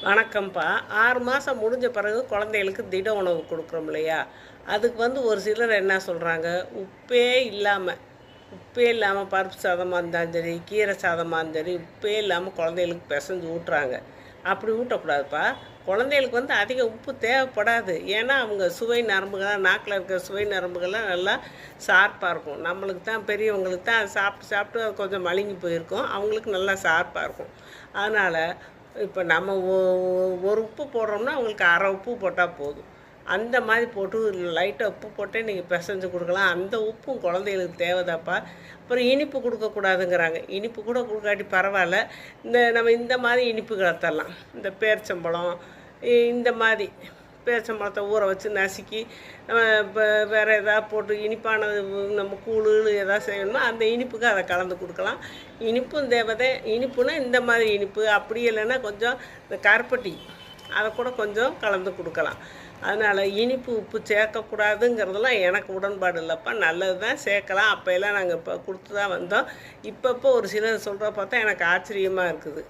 வணக்கம்ப்பா. 6 மாதம் முடிஞ்ச பிறகு குழந்தைகளுக்கு திட உணவு கொடுக்குறோம் இல்லையா? அதுக்கு ஒரு சிலர் என்ன சொல்கிறாங்க, உப்பே இல்லாமல் பருப்பு சாதமாக இருந்தாலும் சரி, கீரை சாதமாக இருந்தாலும் சரி, உப்பே இல்லாமல் குழந்தைகளுக்கு பிசைஞ்சு ஊட்டுறாங்க. அப்படி ஊட்டக்கூடாதுப்பா. குழந்தைகளுக்கு அதிக உப்பு தேவைப்படாது. ஏன்னா அவங்க சுவை நரம்புகள், நாக்கில் இருக்கிற சுவை நரம்புகள்லாம் நல்லா ஷார்ப்பாக இருக்கும். நம்மளுக்கு தான், பெரியவங்களுக்கு தான் அது சாப்பிட்டு சாப்பிட்டு அது கொஞ்சம் மழுங்கி போயிருக்கும். அவங்களுக்கு நல்லா ஷார்ப்பாக இருக்கும். அதனால் இப்போ நம்ம ஒரு உப்பு போடுறோம்னா அவங்களுக்கு அரை உப்பு போட்டால் போதும். அந்த மாதிரி போட்டு லைட்டாக உப்பு போட்டே நீங்கள் பிசைஞ்சு கொடுக்கலாம். அந்த உப்பும் குழந்தைகளுக்கு தேவைதாப்பா. அப்புறம் இனிப்பு கொடுக்கக்கூடாதுங்கிறாங்க. இனிப்பு கூட கொடுக்காட்டி பரவாயில்ல, நம்ம இந்த மாதிரி இனிப்புகளை தரலாம். இந்த பேரிச்சம்பழம், இந்த மாதிரி பேரிச்சம்பழத்தை ஊற வச்சு நசுக்கி இப்போ வேறு எதாவது போட்டு இனிப்பானது, நம்ம கூழ் எதாவது செய்யணும்னா அந்த இனிப்புக்கு அதை கலந்து கொடுக்கலாம். இனிப்பும் தேவைதான். இனிப்புனா இந்த மாதிரி இனிப்பு, அப்படி இல்லைன்னா கொஞ்சம் இந்த கருப்பட்டி அதை கூட கொஞ்சம் கலந்து கொடுக்கலாம். அதனால் இனிப்பு உப்பு சேர்க்கக்கூடாதுங்கிறதெல்லாம் எனக்கு உடன்பாடு இல்லைப்பா. நல்லது தான், சேர்க்கலாம். அப்போயெல்லாம் நாங்கள் இப்போ கொடுத்து தான் வந்தோம். இப்போ ஒரு சிலர் சொல்கிறத பார்த்தா எனக்கு ஆச்சரியமாக இருக்குது.